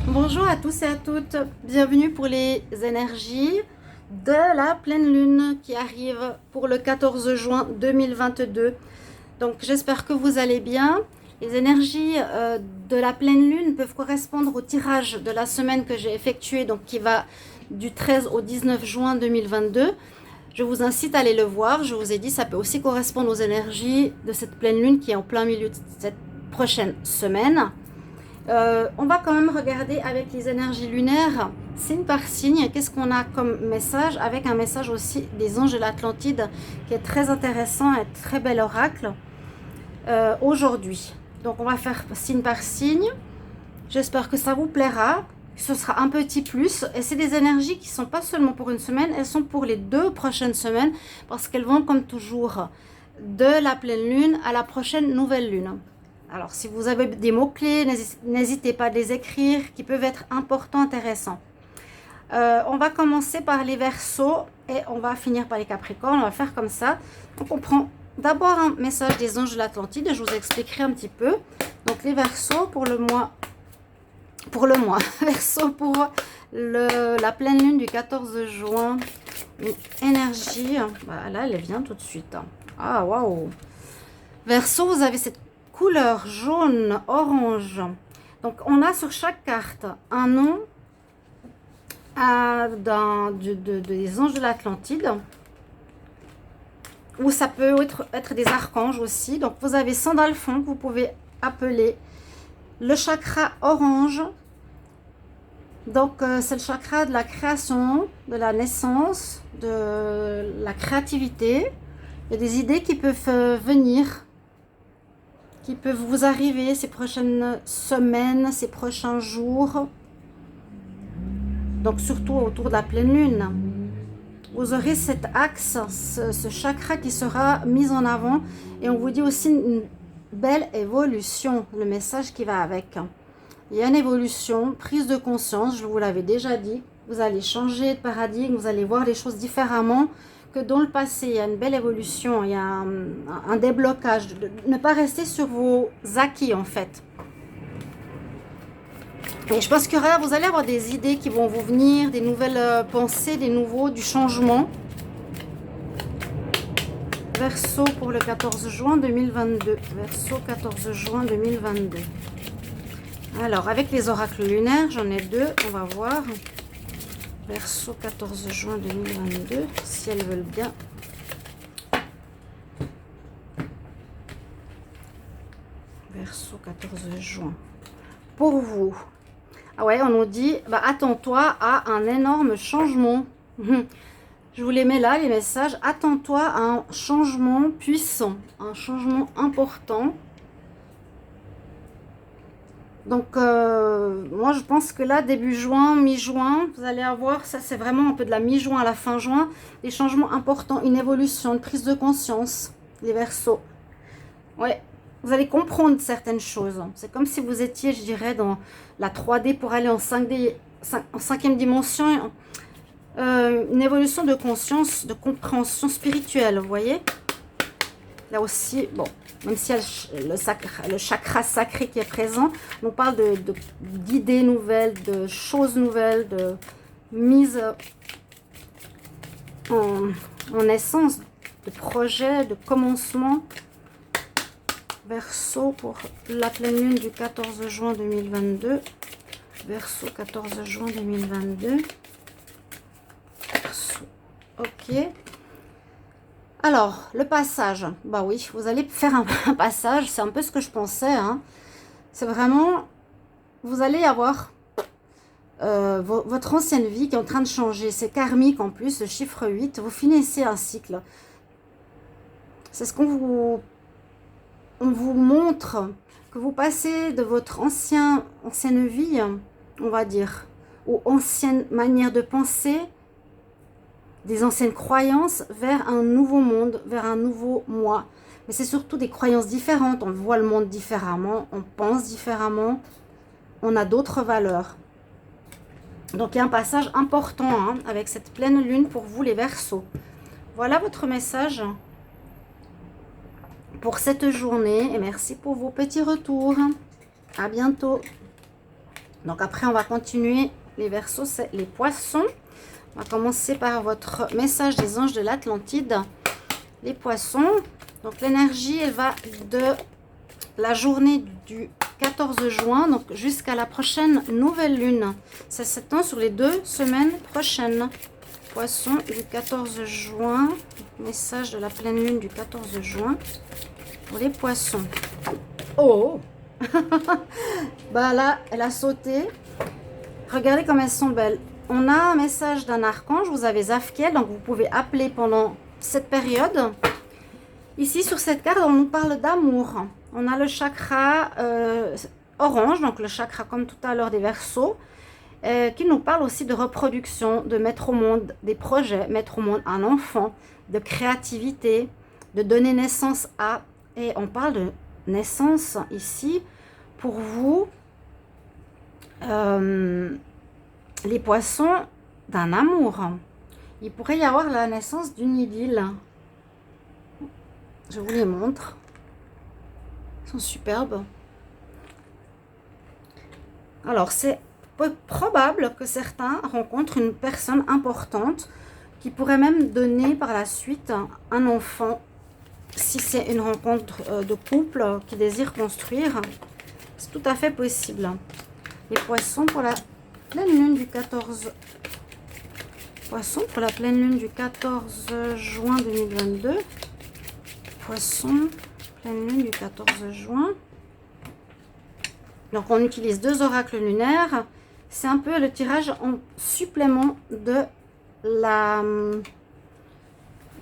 Bonjour à tous et à toutes, bienvenue pour les énergies de la pleine lune qui arrive pour le 14 juin 2022. Donc j'espère que vous allez bien. Les énergies de la pleine lune peuvent correspondre au tirage de la semaine que j'ai effectué, donc qui va du 13 au 19 juin 2022. Je vous incite à aller le voir. Je vous ai dit, ça peut aussi correspondre aux énergies de cette pleine lune qui est en plein milieu de cette prochaine semaine. On va quand même regarder avec les énergies lunaires, signe par signe, qu'est-ce qu'on a comme message, avec un message aussi des anges de l'Atlantide qui est très intéressant et très bel oracle aujourd'hui. Donc on va faire signe par signe. J'espère que ça vous plaira. Ce sera un petit plus. Et c'est des énergies qui ne sont pas seulement pour une semaine, elles sont pour les 2 prochaines semaines parce qu'elles vont comme toujours de la pleine lune à la prochaine nouvelle lune. Alors, si vous avez des mots-clés, n'hésitez pas à les écrire, qui peuvent être importants, intéressants. On va commencer par les Verseaux et on va finir par les Capricornes. On va faire comme ça. Donc, on prend d'abord un message des anges de l'Atlantide et je vous expliquerai un petit peu. Donc, les Verseaux pour le mois. Verseaux pour la pleine lune du 14 juin. Une énergie. Là, elle vient tout de suite. Ah, waouh! Verseaux, vous avez cette couleur jaune, orange. Donc, on a sur chaque carte un nom des anges de l'Atlantide. Ou ça peut être des archanges aussi. Donc, vous avez Sandalphon que vous pouvez appeler le chakra orange. Donc, c'est le chakra de la création, de la naissance, de la créativité. Il y a des idées qui peuvent venir, qui peuvent vous arriver ces prochaines semaines, ces prochains jours. Donc surtout autour de la pleine lune. Vous aurez cet axe, ce chakra qui sera mis en avant. Et on vous dit aussi une belle évolution, le message qui va avec. Il y a une évolution, prise de conscience, je vous l'avais déjà dit. Vous allez changer de paradigme, vous allez voir les choses différemment que dans le passé. Il y a une belle évolution, il y a un déblocage, de ne pas rester sur vos acquis en fait. Et je pense que là, vous allez avoir des idées qui vont vous venir, des nouvelles pensées, du changement. Verseau pour le 14 juin 2022. Verseau 14 juin 2022. Alors, avec les oracles lunaires, j'en ai 2, on va voir. Verseau 14 juin 2022, si elles veulent bien. Verseau 14 juin. Pour vous. Ah ouais, on nous dit, attends-toi à un énorme changement. Je vous les mets là, les messages. Attends-toi à un changement puissant, un changement important. Donc, moi, je pense que là, début juin, mi-juin, vous allez avoir, ça c'est vraiment un peu de la mi-juin à la fin juin, des changements importants, une évolution, une prise de conscience, les Verseaux. Ouais, vous allez comprendre certaines choses. C'est comme si vous étiez, je dirais, dans la 3D pour aller en 5D, en 5e dimension. Une évolution de conscience, de compréhension spirituelle, vous voyez. Là aussi, bon, même s'il y a le chakra sacré qui est présent, on parle d'idées nouvelles, de choses nouvelles, de mise en essence, de projets, de commencement. Verseau pour la pleine lune du 14 juin 2022. Verseau 14 juin 2022. Verseau, ok. Alors, le passage, bah oui, vous allez faire un passage, c'est un peu ce que je pensais, hein. C'est vraiment, vous allez avoir votre ancienne vie qui est en train de changer, c'est karmique en plus, le chiffre 8, vous finissez un cycle. C'est ce on vous montre, que vous passez de votre ancienne vie, on va dire, ou ancienne manière de penser, des anciennes croyances vers un nouveau monde, vers un nouveau moi. Mais c'est surtout des croyances différentes. On voit le monde différemment, on pense différemment, on a d'autres valeurs. Donc il y a un passage important avec cette pleine lune pour vous les Verseaux. Voilà votre message pour cette journée et merci pour vos petits retours. À bientôt. Donc après, on va continuer les Verseaux, c'est les Poissons. On va commencer par votre message des anges de l'Atlantide. Les Poissons, donc l'énergie, elle va de la journée du 14 juin, donc jusqu'à la prochaine nouvelle lune. Ça s'étend sur les 2 semaines prochaines. Poissons du 14 juin, message de la pleine lune du 14 juin pour les Poissons. Oh bah là, elle a sauté. Regardez comme elles sont belles. On a un message d'un archange, vous avez Zafkiel, donc vous pouvez appeler pendant cette période. Ici, sur cette carte, on nous parle d'amour. On a le chakra orange, donc le chakra comme tout à l'heure des Verseaux, qui nous parle aussi de reproduction, de mettre au monde des projets, mettre au monde un enfant, de créativité, de donner naissance à. Et on parle de naissance ici pour vous, les Poissons, d'un amour. Il pourrait y avoir la naissance d'une idylle. Je vous les montre. Ils sont superbes. Alors, c'est probable que certains rencontrent une personne importante qui pourrait même donner par la suite un enfant. Si c'est une rencontre de couple qui désire construire, c'est tout à fait possible. Les Poissons pour la pleine lune du 14. Poissons pour la pleine lune du 14 juin 2022. Poissons, pleine lune du 14 juin. Donc on utilise 2 oracles lunaires. C'est un peu le tirage en supplément de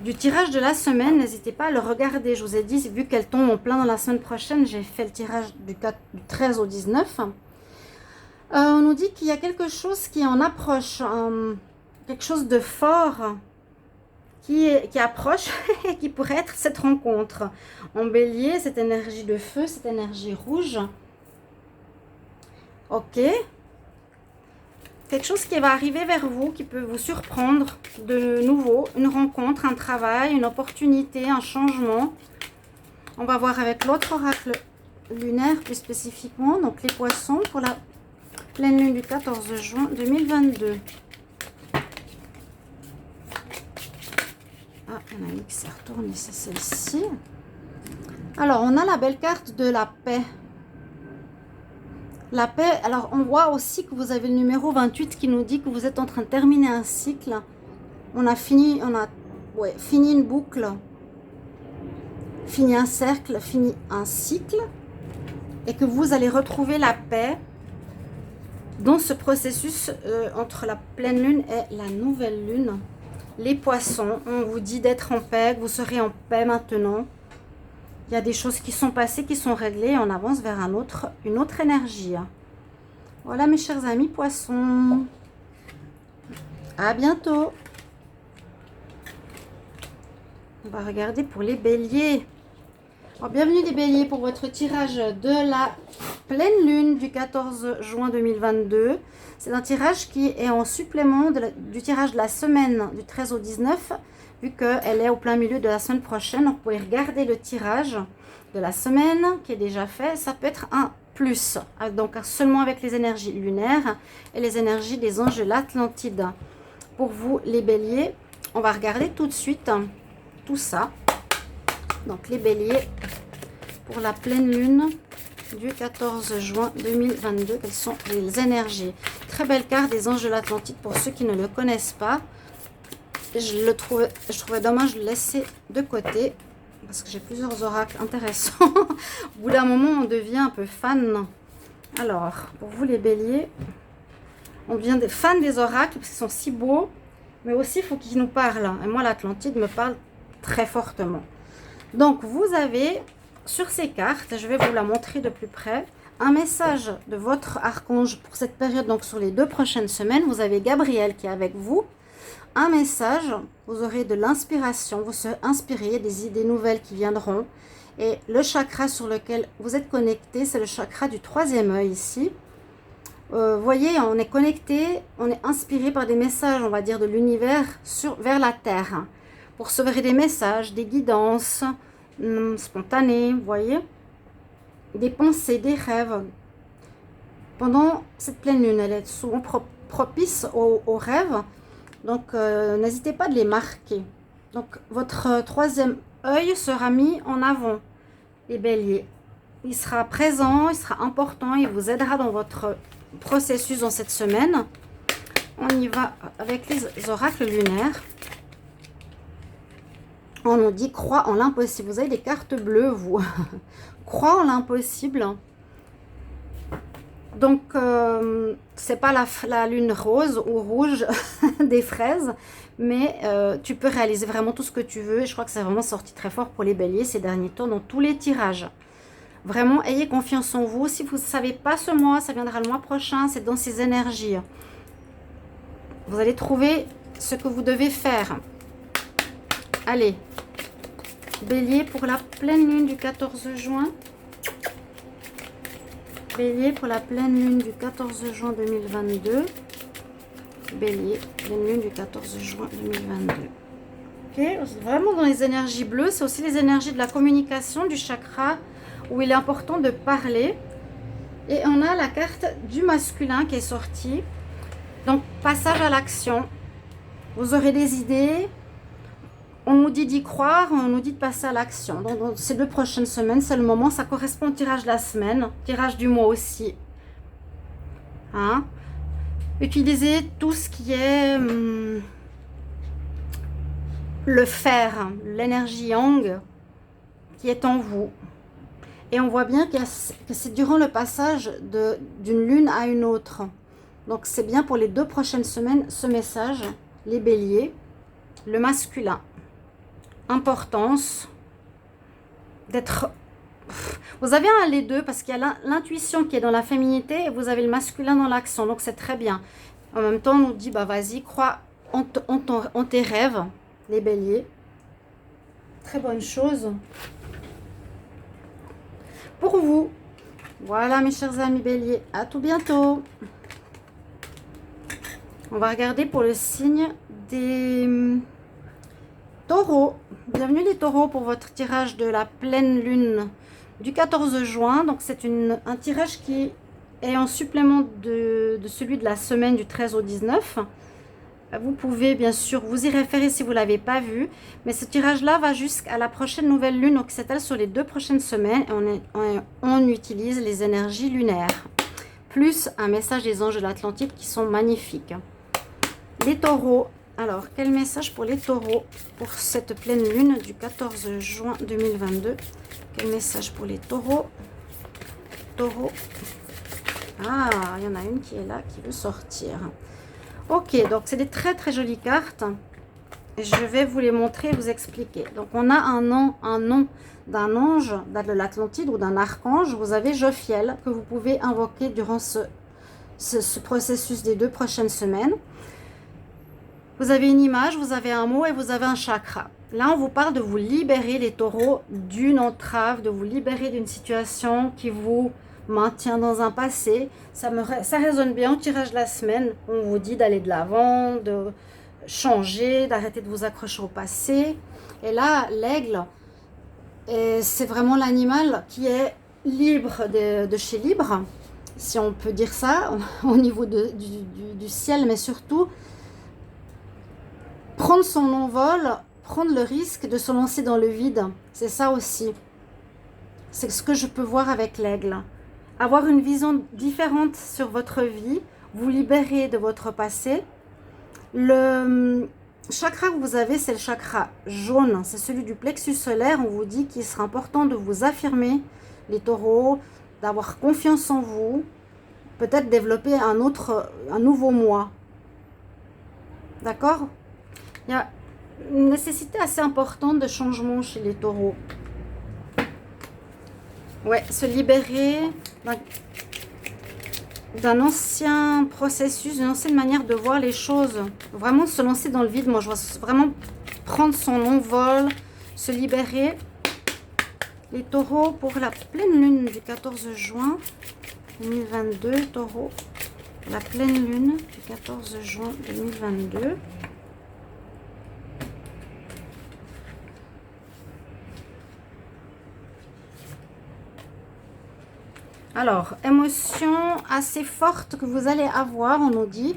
du tirage de la semaine. N'hésitez pas à le regarder. Je vous ai dit, vu qu'elle tombe en plein dans la semaine prochaine, j'ai fait le tirage du 13 au 19. On nous dit qu'il y a quelque chose qui en approche, quelque chose de fort qui approche et qui pourrait être cette rencontre. En Bélier, cette énergie de feu, cette énergie rouge. Ok. Quelque chose qui va arriver vers vous, qui peut vous surprendre de nouveau. Une rencontre, un travail, une opportunité, un changement. On va voir avec l'autre oracle lunaire plus spécifiquement. Donc les Poissons pour la pleine lune du 14 juin 2022. Ah, il y en a une qui s'est retournée, c'est celle-ci. Alors, on a la belle carte de la paix. La paix, alors on voit aussi que vous avez le numéro 28 qui nous dit que vous êtes en train de terminer un cycle. On a fini une boucle, fini un cercle, fini un cycle. Et que vous allez retrouver la paix dans ce processus entre la pleine lune et la nouvelle lune. Les Poissons, on vous dit d'être en paix, que vous serez en paix maintenant. Il y a des choses qui sont passées, qui sont réglées. On avance vers une autre énergie. Voilà mes chers amis Poissons. À bientôt. On va regarder pour les Béliers. Alors, bienvenue les Béliers pour votre tirage de la pleine lune du 14 juin 2022. C'est un tirage qui est en supplément du tirage de la semaine du 13 au 19. Vu qu'elle est au plein milieu de la semaine prochaine, donc vous pouvez regarder le tirage de la semaine qui est déjà fait. Ça peut être un plus, donc seulement avec les énergies lunaires et les énergies des anges de l'Atlantide. Pour vous les Béliers, on va regarder tout de suite tout ça. Donc les Béliers pour la pleine lune du 14 juin 2022, quelles sont les énergies? Très belle carte des anges de l'Atlantide pour ceux qui ne le connaissent pas. Je trouvais dommage de le laisser de côté parce que j'ai plusieurs oracles intéressants. Au bout d'un moment, on devient un peu fan. Alors, pour vous les Béliers, on devient des fans des oracles parce qu'ils sont si beaux, mais aussi il faut qu'ils nous parlent. Et moi, l'Atlantide me parle très fortement. Donc, vous avez sur ces cartes, je vais vous la montrer de plus près, un message de votre archange pour cette période, donc sur les 2 prochaines semaines. Vous avez Gabriel qui est avec vous. Un message, vous aurez de l'inspiration, vous serez inspiré, des idées nouvelles qui viendront. Et le chakra sur lequel vous êtes connecté, c'est le chakra du 3e œil ici. Voyez, on est connecté, on est inspiré par des messages, on va dire, de l'univers vers la Terre. Pour recevoir des messages, des guidances spontanées, vous voyez. Des pensées, des rêves. pendant cette pleine lune. Elle est souvent propice aux rêves. Donc, n'hésitez pas de les marquer. Donc, votre troisième œil sera mis en avant, les béliers. Il sera présent, il sera important, il vous aidera dans votre processus dans cette semaine. On y va avec les oracles lunaires. On nous dit crois en l'impossible. Vous avez des cartes bleues, vous. Crois en l'impossible. Donc, c'est pas la lune rose ou rouge des fraises, mais tu peux réaliser vraiment tout ce que tu veux. Et je crois que c'est vraiment sorti très fort pour les béliers ces derniers temps dans tous les tirages. Vraiment, ayez confiance en vous. Si vous ne savez pas ce mois, ça viendra le mois prochain. C'est dans ces énergies. Vous allez trouver ce que vous devez faire. Allez. Bélier pour la pleine lune du 14 juin. Bélier pour la pleine lune du 14 juin 2022. Bélier, pleine lune du 14 juin 2022. Ok, vraiment dans les énergies bleues, c'est aussi les énergies de la communication, du chakra, où il est important de parler. Et on a la carte du masculin qui est sortie. Donc, passage à l'action. Vous aurez des idées. On nous dit d'y croire, on nous dit de passer à l'action. Donc, dans ces 2 prochaines semaines, c'est le moment. Ça correspond au tirage de la semaine, tirage du mois aussi. Hein? Utilisez tout ce qui est le fer, l'énergie yang qui est en vous. Et on voit bien que c'est durant le passage d'une lune à une autre. Donc, c'est bien pour les 2 prochaines semaines, ce message, les béliers, le masculin. Importance d'être... Vous avez les deux parce qu'il y a l'intuition qui est dans la féminité et vous avez le masculin dans l'action. Donc, c'est très bien. En même temps, on nous dit, bah vas-y, crois en tes rêves, les béliers. Très bonne chose. Pour vous. Voilà, mes chers amis béliers. À tout bientôt. On va regarder pour le signe des taureaux. Bienvenue les taureaux pour votre tirage de la pleine lune du 14 juin. Donc c'est un tirage qui est en supplément de celui de la semaine du 13 au 19. Vous pouvez bien sûr vous y référer si vous ne l'avez pas vu. Mais ce tirage-là va jusqu'à la prochaine nouvelle lune. Donc c'est elle sur les 2 prochaines semaines. Et on utilise les énergies lunaires. Plus un message des anges de l'Atlantide qui sont magnifiques. Les taureaux. Alors, quel message pour les taureaux pour cette pleine lune du 14 juin 2022? Quel message pour les taureaux? Taureaux. Ah, il y en a une qui est là, qui veut sortir. Ok, donc c'est des très très jolies cartes. Je vais vous les montrer et vous expliquer. Donc, on a un nom d'un ange de l'Atlantide ou d'un archange. Vous avez Jophiel que vous pouvez invoquer durant ce processus des 2 prochaines semaines. Vous avez une image, vous avez un mot et vous avez un chakra. Là, on vous parle de vous libérer, les taureaux, d'une entrave, de vous libérer d'une situation qui vous maintient dans un passé. Ça résonne bien au tirage de la semaine. On vous dit d'aller de l'avant, de changer, d'arrêter de vous accrocher au passé. Et là, l'aigle, c'est vraiment l'animal qui est libre de chez libre, si on peut dire ça, au niveau du ciel, mais surtout prendre son envol, prendre le risque de se lancer dans le vide. C'est ça aussi. C'est ce que je peux voir avec l'aigle. Avoir une vision différente sur votre vie, vous libérer de votre passé. Le chakra que vous avez, c'est le chakra jaune. C'est celui du plexus solaire. On vous dit qu'il sera important de vous affirmer, les taureaux, d'avoir confiance en vous. Peut-être développer un nouveau moi. D'accord ? Il y a une nécessité assez importante de changement chez les taureaux. Ouais, se libérer d'un ancien processus, d'une ancienne manière de voir les choses. Vraiment se lancer dans le vide. Moi, je vois vraiment prendre son envol, se libérer. Les taureaux pour la pleine lune du 14 juin 2022. Taureaux, la pleine lune du 14 juin 2022. Alors, émotion assez forte que vous allez avoir, on nous dit.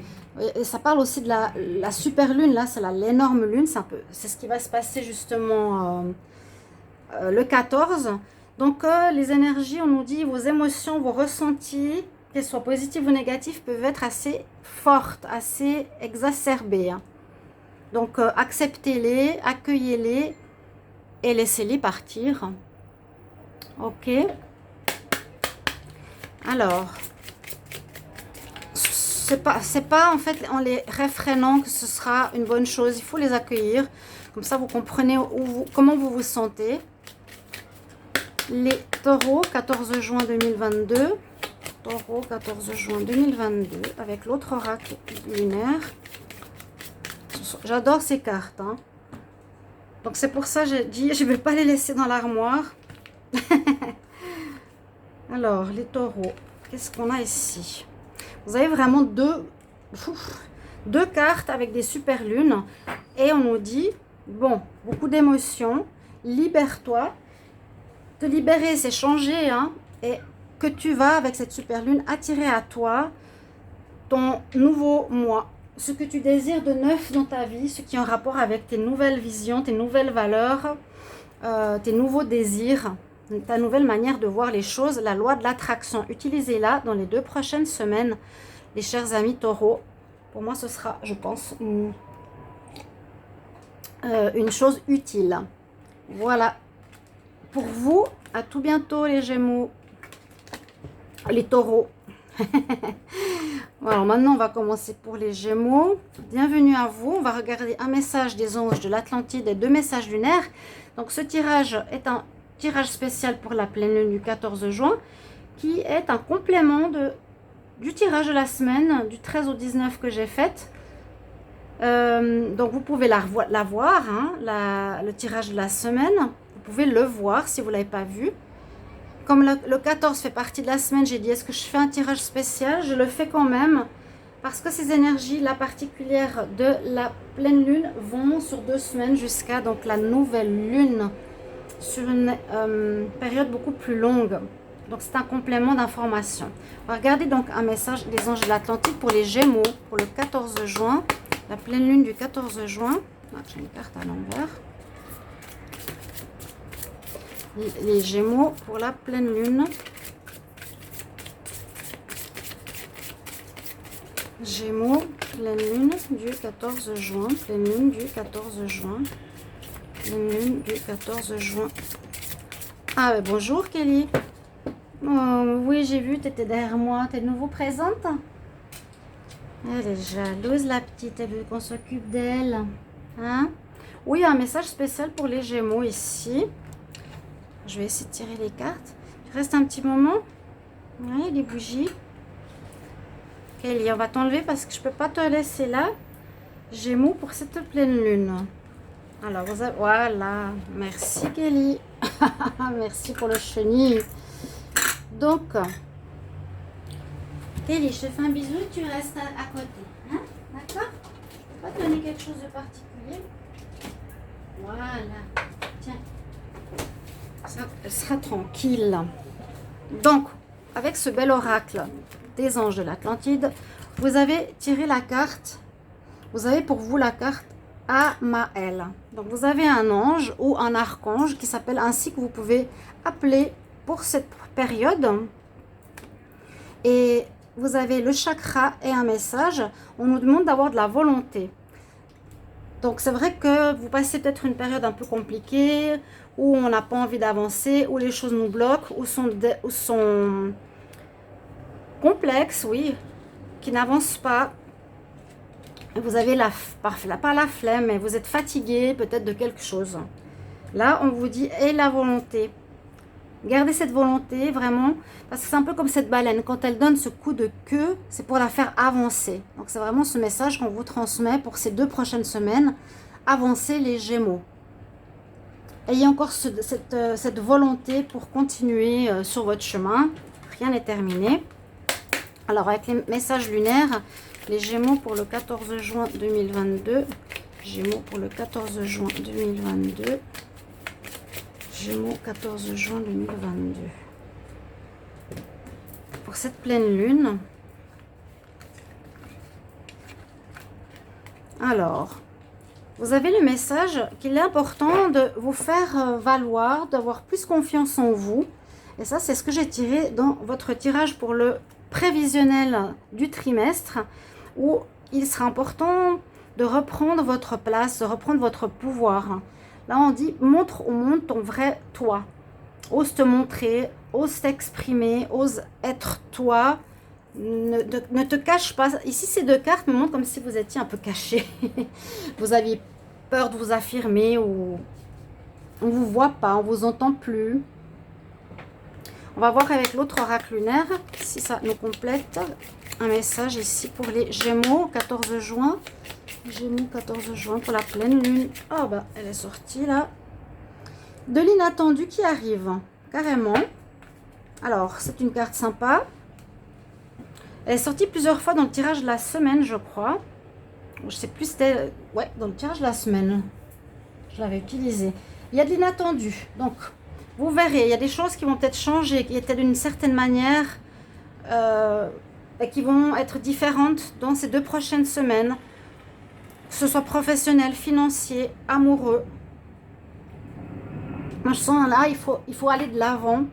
Et ça parle aussi de la super lune, là, c'est l'énorme lune. C'est ce qui va se passer justement le 14. Donc, les énergies, on nous dit, vos émotions, vos ressentis, qu'elles soient positives ou négatives, peuvent être assez fortes, assez exacerbées. Hein. Donc, acceptez-les, accueillez-les et laissez-les partir. Ok. Alors, c'est pas en fait en les réfrénant que ce sera une bonne chose. Il faut les accueillir. Comme ça, vous comprenez comment vous vous sentez. Les taureaux, 14 juin 2022. Taureau, 14 juin 2022. Avec l'autre oracle lunaire. J'adore ces cartes. Hein. Donc, c'est pour ça que j'ai dit, je ne vais pas les laisser dans l'armoire. Alors, les taureaux, qu'est-ce qu'on a ici? Vous avez vraiment deux cartes avec des super lunes. Et on nous dit, bon, beaucoup d'émotions. Libère-toi. Te libérer, c'est changer. Hein, et que tu vas, avec cette super lune, attirer à toi ton nouveau moi. Ce que tu désires de neuf dans ta vie, ce qui est en rapport avec tes nouvelles visions, tes nouvelles valeurs, tes nouveaux désirs, ta nouvelle manière de voir les choses, la loi de l'attraction. Utilisez-la dans les 2 prochaines semaines, les chers amis taureaux. Pour moi, ce sera, je pense, une chose utile. Voilà. Pour vous, à tout bientôt les Gémeaux, les taureaux. Alors maintenant, on va commencer pour les Gémeaux. Bienvenue à vous. On va regarder un message des anges de l'Atlantide et 2 messages lunaires. Donc ce tirage est un tirage spécial pour la pleine lune du 14 juin qui est un complément du tirage de la semaine du 13 au 19 que j'ai fait. Donc vous pouvez la voir, hein, le tirage de la semaine. Vous pouvez le voir si vous ne l'avez pas vu. Comme le 14 fait partie de la semaine, j'ai dit, est-ce que je fais un tirage spécial? Je le fais quand même, parce que ces énergies, la particulière de la pleine lune, vont sur 2 semaines jusqu'à donc la nouvelle lune, sur une période beaucoup plus longue. Donc c'est un complément d'information. On va regarder donc un message des anges de l'Atlantique pour les Gémeaux, pour le 14 juin, la pleine lune du 14 juin. Ah, j'ai une carte à l'envers. Les Gémeaux pour la pleine lune. Gémeaux, pleine lune du 14 juin. Pleine lune du 14 juin. Pleine lune du 14 juin. Ah, ben bonjour Kelly. Oh, oui, j'ai vu, tu étais derrière moi. Tu es de nouveau présente? Elle est jalouse, la petite. Elle veut qu'on s'occupe d'elle. Hein? Oui, un message spécial pour les Gémeaux ici. Je vais essayer de tirer les cartes. Il reste un petit moment. Oui, les bougies. Kelly, on va t'enlever parce que je ne peux pas te laisser là. Gémeaux pour cette pleine lune. Alors, voilà. Merci Kelly. Merci pour le chenille. Donc, Kelly, je te fais un bisou et tu restes à côté. Hein? D'accord? Je ne peux pas te donner quelque chose de particulier. Voilà. Tiens. Elle sera tranquille. Donc, avec ce bel oracle des anges de l'Atlantide, vous avez tiré la carte. Vous avez pour vous la carte Amael. Donc, vous avez un ange ou un archange qui s'appelle ainsi, que vous pouvez appeler pour cette période. Et vous avez le chakra et un message. On nous demande d'avoir de la volonté. Donc, c'est vrai que vous passez peut-être une période un peu compliquée, où on n'a pas envie d'avancer, où les choses nous bloquent, où sont complexes, oui, qui n'avancent pas. Vous avez pas la flemme, mais vous êtes fatigué peut-être de quelque chose. Là, on vous dit, et la volonté. Gardez cette volonté, vraiment, parce que c'est un peu comme cette baleine. Quand elle donne ce coup de queue, c'est pour la faire avancer. Donc, c'est vraiment ce message qu'on vous transmet pour ces 2 prochaines semaines. Avancez les Gémeaux. Ayez encore cette volonté pour continuer sur votre chemin. Rien n'est terminé. Alors, avec les messages lunaires, les Gémeaux pour le 14 juin 2022. Gémeaux pour le 14 juin 2022. Gémeaux, 14 juin 2022. pour cette pleine lune. Alors, vous avez le message qu'il est important de vous faire valoir, d'avoir plus confiance en vous. Et ça, c'est ce que j'ai tiré dans votre tirage pour le prévisionnel du trimestre, où il sera important de reprendre votre place, de reprendre votre pouvoir. Là, on dit, montre au monde ton vrai toi. Ose te montrer, ose t'exprimer, ose être toi. Ne te cache pas. Ici, ces deux cartes me montrent comme si vous étiez un peu caché. Vous aviez peur de vous affirmer, ou on ne vous voit pas, on ne vous entend plus. On va voir avec l'autre oracle lunaire si ça nous complète. Un message ici pour les Gémeaux, 14 juin. Gémeaux, 14 juin pour la pleine lune. Oh, bah, elle est sortie là. De l'inattendu qui arrive, carrément. Alors, c'est une carte sympa. Elle est sortie plusieurs fois dans le tirage de la semaine, je crois. Je sais plus, c'était... Ouais, dans le tirage de la semaine. Je l'avais utilisé. Il y a de l'inattendu. Donc, vous verrez, il y a des choses qui vont peut-être changer, qui étaient d'une certaine manière, et qui vont être différentes dans ces 2 prochaines semaines. Que ce soit professionnel, financier, amoureux. Moi, je sens là, il faut aller de l'avant.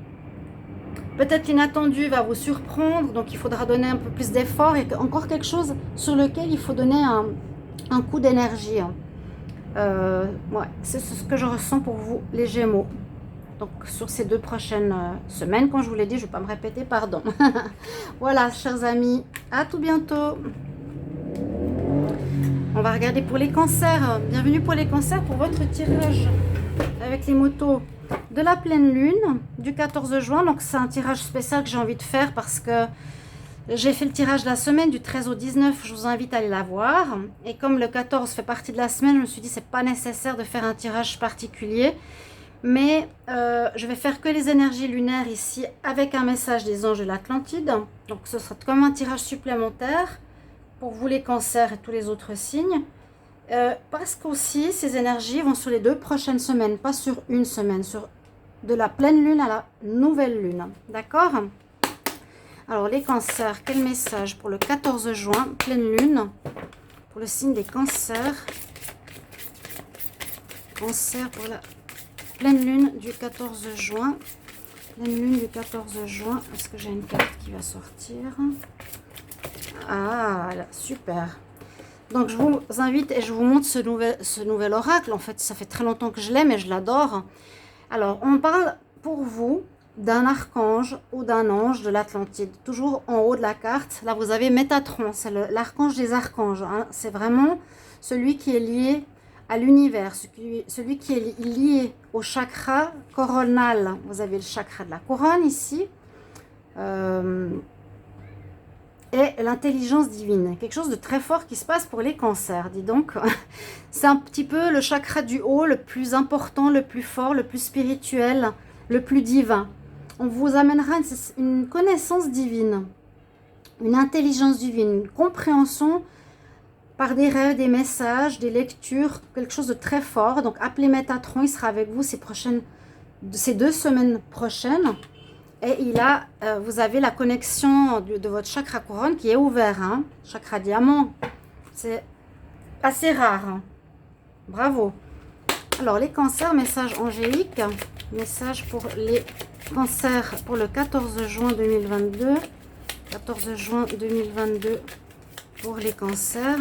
Peut-être l'inattendu va vous surprendre, donc il faudra donner un peu plus d'effort, et encore quelque chose sur lequel il faut donner un coup d'énergie. Ouais, c'est ce que je ressens pour vous, les Gémeaux. Donc sur ces 2 prochaines semaines, comme je vous l'ai dit, je ne vais pas me répéter, pardon. Voilà, chers amis, à tout bientôt. On va regarder pour les cancers. Bienvenue pour les cancers, pour votre tirage avec les motos de la pleine lune du 14 juin. Donc c'est un tirage spécial que j'ai envie de faire parce que j'ai fait le tirage de la semaine du 13 au 19. Je vous invite à aller la voir. Et comme le 14 fait partie de la semaine, je me suis dit c'est pas nécessaire de faire un tirage particulier. Mais je vais faire que les énergies lunaires ici avec un message des anges de l'Atlantide. Donc ce sera comme un tirage supplémentaire pour vous les cancers et tous les autres signes. Parce qu'aussi ces énergies vont sur les 2 prochaines semaines, pas sur une semaine, sur de la pleine lune à la nouvelle lune. D'accord? Alors les cancers, quel message pour le 14 juin, pleine lune, pour le signe des cancers. Cancer pour la pleine lune du 14 juin. Pleine lune du 14 juin. Est-ce que j'ai une carte qui va sortir? Ah, là, super. Donc, je vous invite et je vous montre ce nouvel oracle. En fait, ça fait très longtemps que je l'ai, mais je l'adore. Alors, on parle pour vous d'un archange ou d'un ange de l'Atlantide. Toujours en haut de la carte, là, vous avez Métatron. C'est l'archange des archanges. Hein. C'est vraiment celui qui est lié à l'univers, celui qui est lié au chakra coronal. Vous avez le chakra de la couronne ici. Et l'intelligence divine. Quelque chose de très fort qui se passe pour les cancers, dis donc. C'est un petit peu le chakra du haut, le plus important, le plus fort, le plus spirituel, le plus divin. On vous amènera une connaissance divine, une intelligence divine, une compréhension par des rêves, des messages, des lectures, quelque chose de très fort. Donc appelez Métatron, il sera avec vous ces 2 semaines prochaines. Et vous avez la connexion de votre chakra couronne qui est ouvert. Hein? Chakra diamant, c'est assez rare. Hein? Bravo. Alors les cancers, message angélique. Message pour les cancers pour le 14 juin 2022. 14 juin 2022 pour les cancers.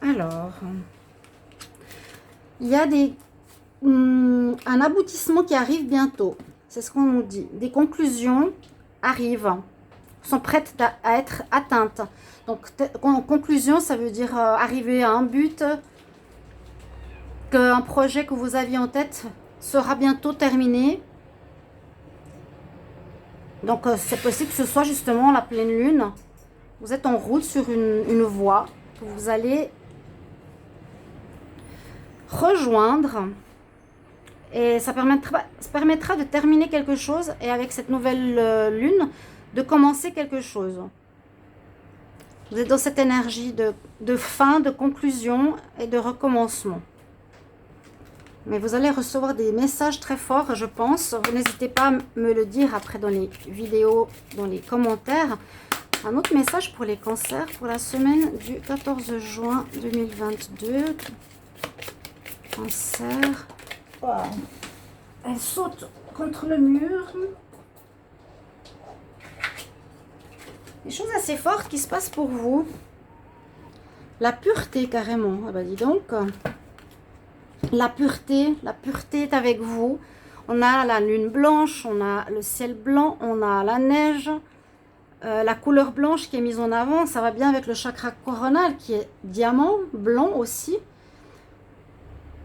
Alors... il y a un aboutissement qui arrive bientôt. C'est ce qu'on nous dit. Des conclusions arrivent, sont prêtes à être atteintes. Donc, en conclusion, ça veut dire arriver à un but, qu'un projet que vous aviez en tête sera bientôt terminé. Donc, c'est possible que ce soit justement la pleine lune. Vous êtes en route sur une voie que vous allez rejoindre, et ça permettra de terminer quelque chose, et avec cette nouvelle lune de commencer quelque chose. Vous êtes dans cette énergie de fin, de conclusion et de recommencement. Mais vous allez recevoir des messages très forts, je pense. Vous n'hésitez pas à me le dire après dans les vidéos, dans les commentaires. Un autre message pour les cancers pour la semaine du 14 juin 2022. Cancer. Wow. Elle saute contre le mur. Des choses assez fortes qui se passent pour vous. La pureté carrément. Ah bah dis donc. La pureté est avec vous. On a la lune blanche, on a le ciel blanc, on a la neige. La couleur blanche qui est mise en avant, ça va bien avec le chakra coronal qui est diamant, blanc aussi.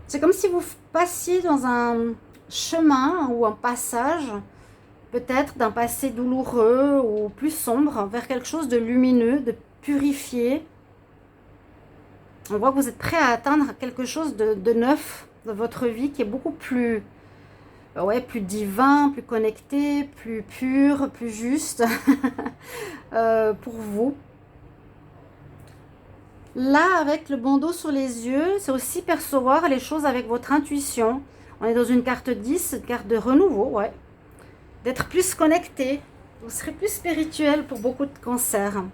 C'est comme si vous passiez dans un chemin ou un passage, peut-être d'un passé douloureux ou plus sombre, vers quelque chose de lumineux, de purifié. On voit que vous êtes prêt à atteindre quelque chose de neuf de votre vie qui est beaucoup plus, plus divin, plus connecté, plus pur, plus juste pour vous. Là, avec le bandeau sur les yeux, c'est aussi percevoir les choses avec votre intuition. On est dans une carte 10, une carte de renouveau, ouais. D'être plus connecté. Vous serez plus spirituel pour beaucoup de cancers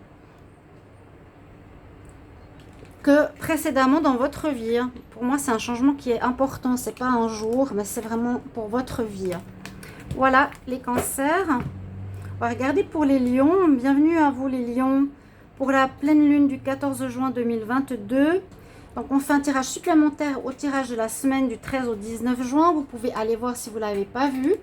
que précédemment dans votre vie. Pour moi, c'est un changement qui est important. C'est pas un jour, mais c'est vraiment pour votre vie. Voilà les cancers. On va regarder pour les lions. Bienvenue à vous les lions pour la pleine lune du 14 juin 2022. Donc on fait un tirage supplémentaire au tirage de la semaine du 13 au 19 juin. Vous pouvez aller voir si vous ne l'avez pas vu.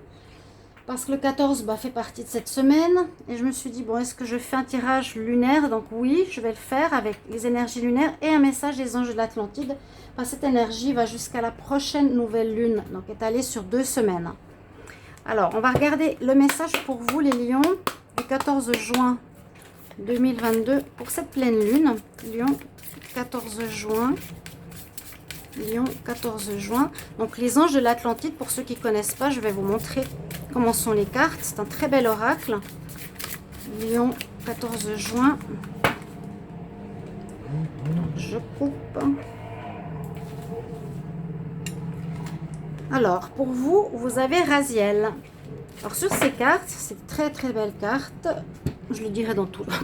Parce que le 14 fait partie de cette semaine. Et je me suis dit, bon, est-ce que je fais un tirage lunaire? Donc oui, je vais le faire avec les énergies lunaires et un message des anges de l'Atlantide. Parce que cette énergie va jusqu'à la prochaine nouvelle lune. Donc étalée sur 2 semaines. Alors, on va regarder le message pour vous, les lions, du 14 juin 2022 pour cette pleine lune. Lion, 14 juin. Lion, 14 juin. Donc, les anges de l'Atlantide, pour ceux qui ne connaissent pas, je vais vous montrer comment sont les cartes. C'est un très bel oracle. Lion, 14 juin. Je coupe. Alors, pour vous, vous avez Raziel. Alors, sur ces cartes, c'est une très très belle carte. Je le dirai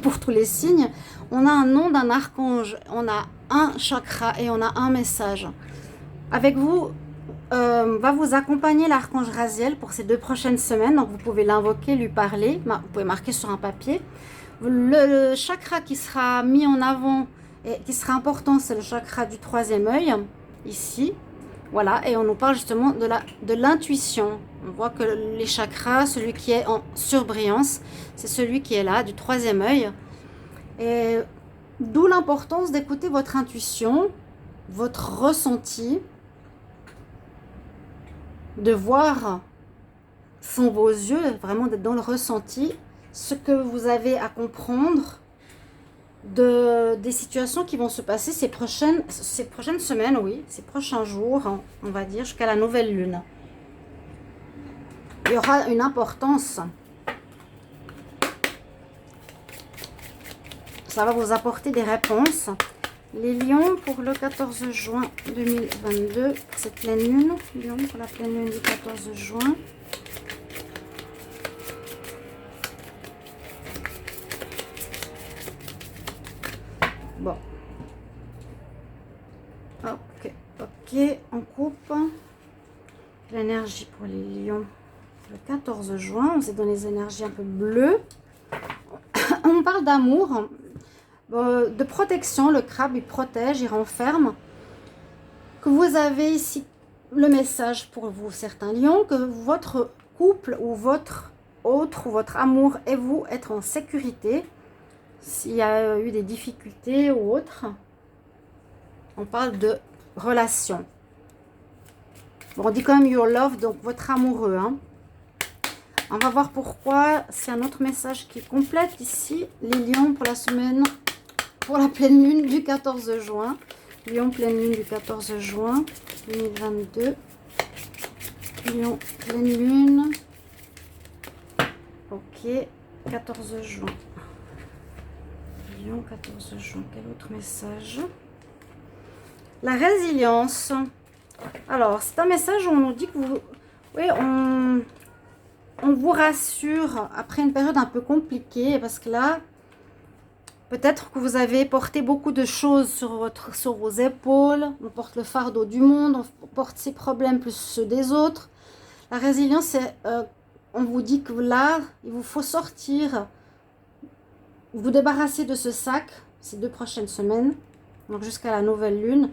pour tous les signes. On a un nom d'un archange, on a un chakra et on a un message. Avec vous, va vous accompagner l'archange Raziel pour ces 2 prochaines semaines. Donc, vous pouvez l'invoquer, lui parler. Vous pouvez marquer sur un papier. Le chakra qui sera mis en avant et qui sera important, c'est le chakra du 3e œil, ici. Voilà, et on nous parle justement de l'intuition. On voit que les chakras, celui qui est en surbrillance, c'est celui qui est là, du 3e œil. Et d'où l'importance d'écouter votre intuition, votre ressenti, de voir sans vos yeux, vraiment d'être dans le ressenti, ce que vous avez à comprendre des situations qui vont se passer ces prochaines semaines, oui, ces prochains jours, on va dire, jusqu'à la nouvelle lune. Il y aura une importance. Ça va vous apporter des réponses. Les lions pour le 14 juin 2022, cette pleine lune. Lions pour la pleine lune du 14 juin. Bon. Ok, on coupe. L'énergie pour les lions le 14 juin. On est dans les énergies un peu bleues. On parle d'amour, de protection. Le crabe, il protège, il renferme. Que vous avez ici le message pour vous, certains lions, que votre couple ou votre autre ou votre amour et vous être en sécurité. S'il y a eu des difficultés ou autres, on parle de relation. Bon, on dit quand même your love, donc votre amoureux. Hein. On va voir pourquoi. C'est un autre message qui complète ici. Les lions pour la semaine, pour la pleine lune du 14 juin. Lion pleine lune du 14 juin 2022. Lion pleine lune. Ok, 14 juin. Lion 14 juin. Quel autre message? La résilience. Alors, c'est un message où on nous dit que vous... Oui, on vous rassure après une période un peu compliquée. Parce que là, peut-être que vous avez porté beaucoup de choses sur vos épaules. On porte le fardeau du monde, on porte ses problèmes plus ceux des autres. La résilience, c'est... on vous dit que là, il vous faut sortir, vous débarrasser de ce sac ces 2 prochaines semaines, donc jusqu'à la nouvelle lune,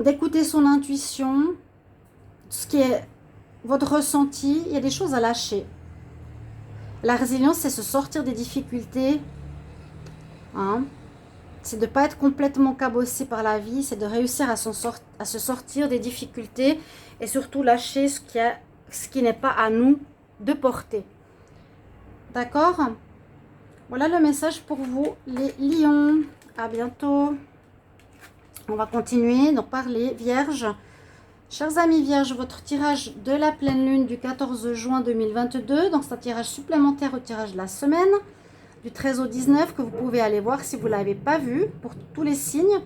d'écouter son intuition, ce qui est votre ressenti. Il y a des choses à lâcher. La résilience, c'est se sortir des difficultés, hein. C'est de ne pas être complètement cabossé par la vie, c'est de réussir à se sortir des difficultés et surtout lâcher ce qui n'est pas à nous de porter. D'accord? Voilà le message pour vous, les lions. À bientôt. On va continuer donc par les vierges. Chers amis vierges, votre tirage de la pleine lune du 14 juin 2022. Donc c'est un tirage supplémentaire au tirage de la semaine, du 13 au 19, que vous pouvez aller voir si vous ne l'avez pas vu, pour tous les signes.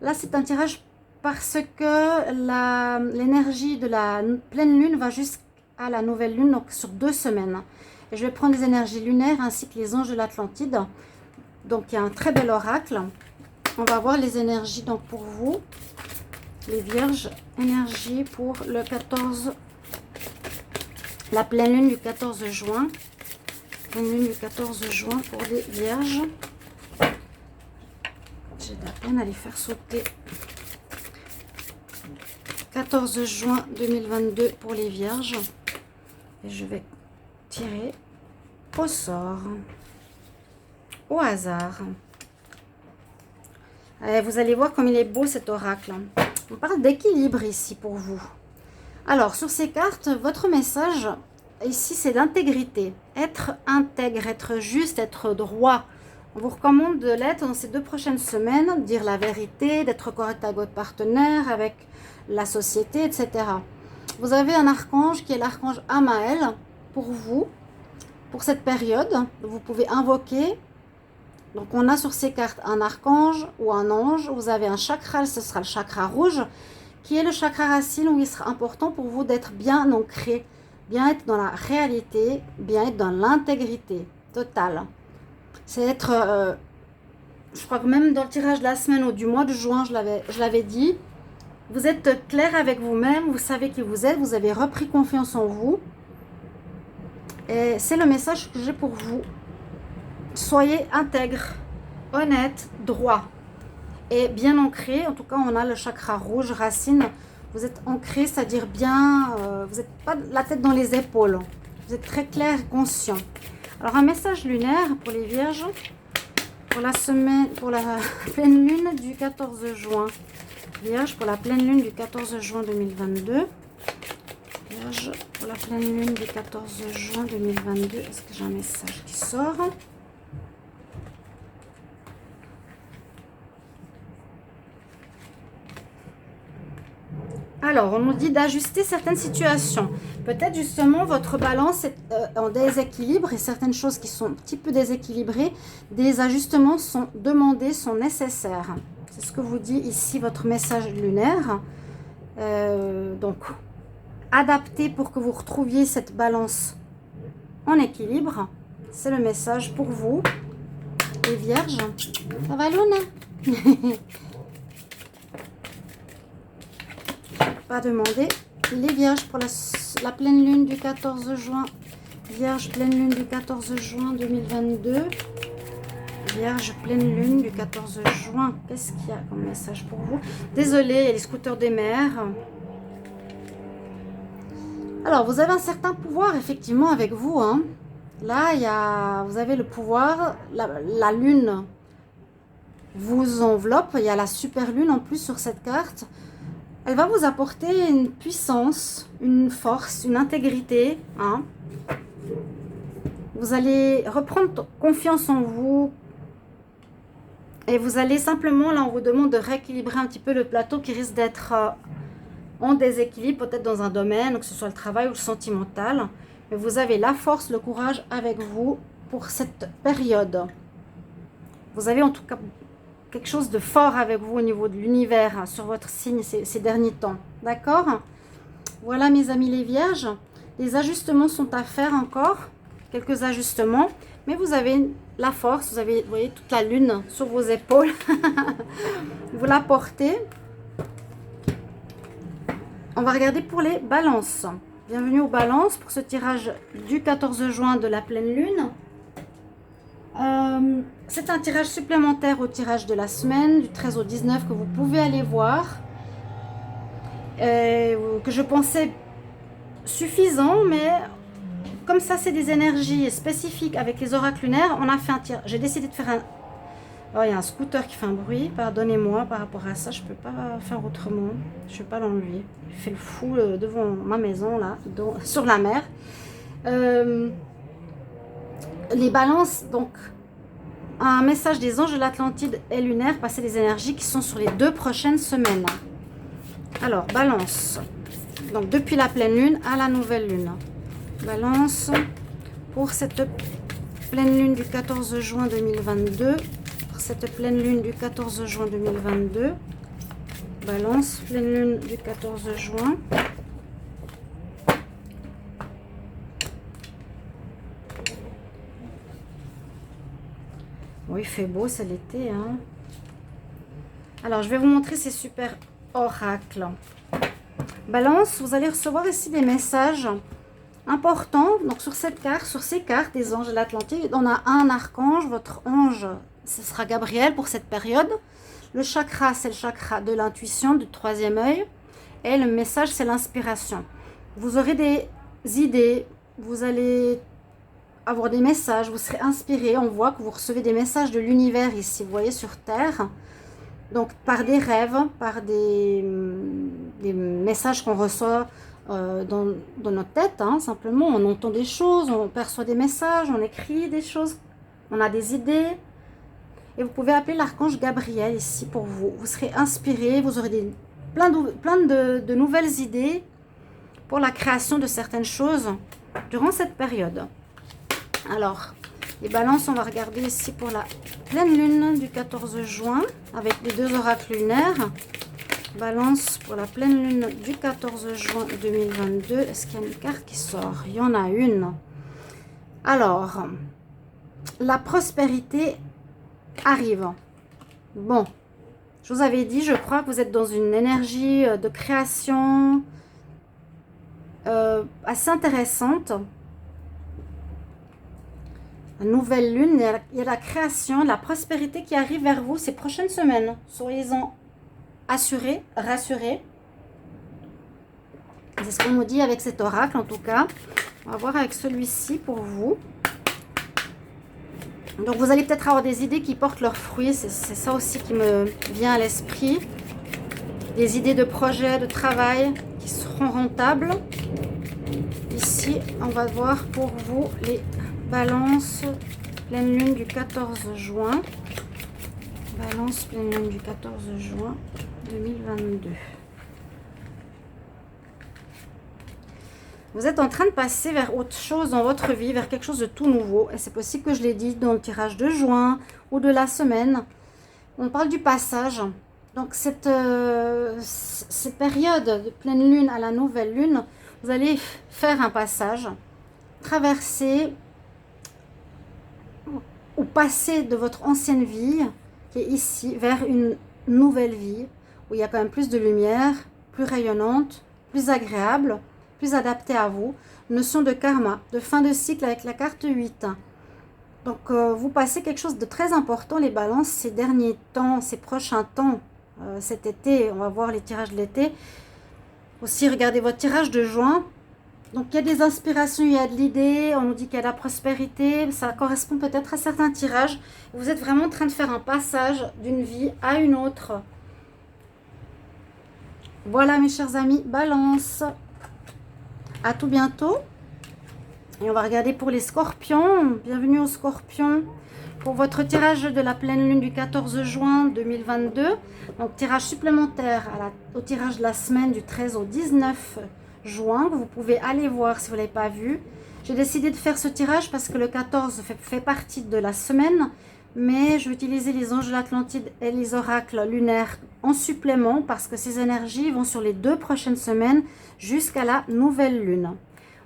Là, c'est un tirage parce que l'énergie de la pleine lune va jusqu'à la nouvelle lune, donc sur 2 semaines. Et je vais prendre les énergies lunaires ainsi que les anges de l'Atlantide. Donc, il y a un très bel oracle. On va voir les énergies donc pour vous, les vierges. Énergie pour le 14, la pleine lune du 14 juin. Pleine lune du 14 juin pour les vierges. J'ai de la peine à les faire sauter. 14 juin 2022 pour les vierges. Et je vais tirer au sort, au hasard. Vous allez voir comme il est beau cet oracle. On parle d'équilibre ici pour vous. Alors, sur ces cartes, votre message ici, c'est d'intégrité. Être intègre, être juste, être droit. On vous recommande de l'être dans ces 2 prochaines semaines, dire la vérité, d'être correct avec votre partenaire, avec la société, etc. Vous avez un archange qui est l'archange Amaël pour vous, pour cette période. Vous pouvez invoquer. Donc, on a sur ces cartes un archange ou un ange. Vous avez un chakra, ce sera le chakra rouge, qui est le chakra racine, où il sera important pour vous d'être bien ancré, bien être dans la réalité, bien être dans l'intégrité totale. C'est être, je crois que même dans le tirage de la semaine ou du mois de juin, je l'avais dit, vous êtes clair avec vous-même, vous savez qui vous êtes, vous avez repris confiance en vous. Et c'est le message que j'ai pour vous. Soyez intègre, honnête, droit et bien ancré. En tout cas, on a le chakra rouge, racine. Vous êtes ancré, c'est-à-dire bien, vous n'êtes pas la tête dans les épaules. Vous êtes très clair et conscient. Alors, un message lunaire pour les vierges, pour la semaine, pour la pleine lune du 14 juin. Vierge, pour la pleine lune du 14 juin 2022. Vierge, pour la pleine lune du 14 juin 2022. Est-ce que j'ai un message qui sort ? Alors, on nous dit d'ajuster certaines situations. Peut-être justement votre balance est en déséquilibre et certaines choses qui sont un petit peu déséquilibrées, des ajustements sont demandés, sont nécessaires. C'est ce que vous dit ici votre message lunaire. Donc, adaptez pour que vous retrouviez cette balance en équilibre. C'est le message pour vous, les vierges. Ça va, Luna? Pas demander. Les vierges pour la pleine lune du 14 juin. Vierge, pleine lune du 14 juin 2022. Vierge, pleine lune du 14 juin. Qu'est-ce qu'il y a comme message pour vous? Désolée, il y a les scooters des mers. Alors, vous avez un certain pouvoir, effectivement, avec vous. Hein. Là, vous avez le pouvoir. La lune vous enveloppe. Il y a la super lune en plus sur cette carte. Elle va vous apporter une puissance, une force, une intégrité. Hein. Vous allez reprendre confiance en vous. Et vous allez simplement, là on vous demande de rééquilibrer un petit peu le plateau qui risque d'être en déséquilibre, peut-être dans un domaine, que ce soit le travail ou le sentimental. Mais vous avez la force, le courage avec vous pour cette période. Vous avez en tout cas quelque chose de fort avec vous au niveau de l'univers, hein, sur votre signe ces derniers temps. D'accord? Voilà mes amis les vierges. Les ajustements sont à faire encore. Quelques ajustements. Mais vous avez la force. Vous avez, vous voyez, toute la lune sur vos épaules. Vous la portez. On va regarder pour les balances. Bienvenue aux balances pour ce tirage du 14 juin de la pleine lune. C'est un tirage supplémentaire au tirage de la semaine, du 13 au 19, que vous pouvez aller voir. Que je pensais suffisant, mais comme ça, c'est des énergies spécifiques avec les oracles lunaires. On a fait un tirage. J'ai décidé de faire un... Oh, il y a un scooter qui fait un bruit. Pardonnez-moi par rapport à ça. Je ne peux pas faire autrement. Je ne vais pas l'enlever. Il fait le fou devant ma maison, là, sur la mer. Les balances, donc, un message des anges de l'Atlantide et lunaire, passer les énergies qui sont sur les 2 prochaines semaines. Alors, balance. Donc, depuis la pleine lune à la nouvelle lune. Balance pour cette pleine lune du 14 juin 2022. Cette pleine lune du 14 juin 2022. Balance, pleine lune du 14 juin. Oui, il fait beau, c'est l'été, hein. Alors, je vais vous montrer ces super oracles. Balance, vous allez recevoir ici des messages importants. Donc, sur cette carte, sur ces cartes des anges de l'Atlantide, on a un archange, votre ange. Ce sera Gabriel pour cette période. Le chakra, c'est le chakra de l'intuition, du 3e œil. Et le message, c'est l'inspiration. Vous aurez des idées, vous allez avoir des messages, vous serez inspiré. On voit que vous recevez des messages de l'univers ici, vous voyez, sur Terre. Donc, par des rêves, par des messages qu'on reçoit dans notre tête, hein, simplement. On entend des choses, on perçoit des messages, on écrit des choses, on a des idées. Et vous pouvez appeler l'archange Gabriel ici pour vous. Vous serez inspiré, vous aurez plein de nouvelles idées pour la création de certaines choses durant cette période. Alors, les balances, on va regarder ici pour la pleine lune du 14 juin avec les 2 oracles lunaires. Balance pour la pleine lune du 14 juin 2022. Est-ce qu'il y a une carte qui sort? Il y en a une. Alors, la prospérité arrive. Bon, je vous avais dit, je crois que vous êtes dans une énergie de création assez intéressante. La nouvelle lune, il y a la création, la prospérité qui arrive vers vous ces prochaines semaines. Soyez-en assurés, rassurés. C'est ce qu'on nous dit avec cet oracle en tout cas. On va voir avec celui-ci pour vous. Donc vous allez peut-être avoir des idées qui portent leurs fruits, c'est ça aussi qui me vient à l'esprit. Des idées de projets, de travail qui seront rentables. Ici, on va voir pour vous les balances, pleine lune du 14 juin. Balance, pleine lune du 14 juin 2022. Vous êtes en train de passer vers autre chose dans votre vie, vers quelque chose de tout nouveau. Et c'est possible que je l'ai dit dans le tirage de juin ou de la semaine. On parle du passage. Donc cette période de pleine lune à la nouvelle lune, vous allez faire un passage, traverser ou passer de votre ancienne vie, qui est ici, vers une nouvelle vie, où il y a quand même plus de lumière, plus rayonnante, plus agréable, plus adapté à vous. Notion de karma, de fin de cycle avec la carte 8. Donc, vous passez quelque chose de très important, les balances, ces derniers temps, ces prochains temps, cet été. On va voir les tirages de l'été. Aussi, regardez votre tirage de juin. Donc, il y a des inspirations, il y a de l'idée. On nous dit qu'il y a de la prospérité. Ça correspond peut-être à certains tirages. Vous êtes vraiment en train de faire un passage d'une vie à une autre. Voilà, mes chers amis, balance. À tout bientôt. Et on va regarder pour les scorpions. Bienvenue aux scorpions. Pour votre tirage de la pleine lune du 14 juin 2022. Donc tirage supplémentaire au tirage de la semaine du 13 au 19 juin. Vous pouvez aller voir si vous ne l'avez pas vu. J'ai décidé de faire ce tirage parce que le 14 fait partie de la semaine. mais je vais utiliser les anges de l'Atlantide et les oracles lunaires en supplément parce que ces énergies vont sur les 2 prochaines semaines jusqu'à la nouvelle lune.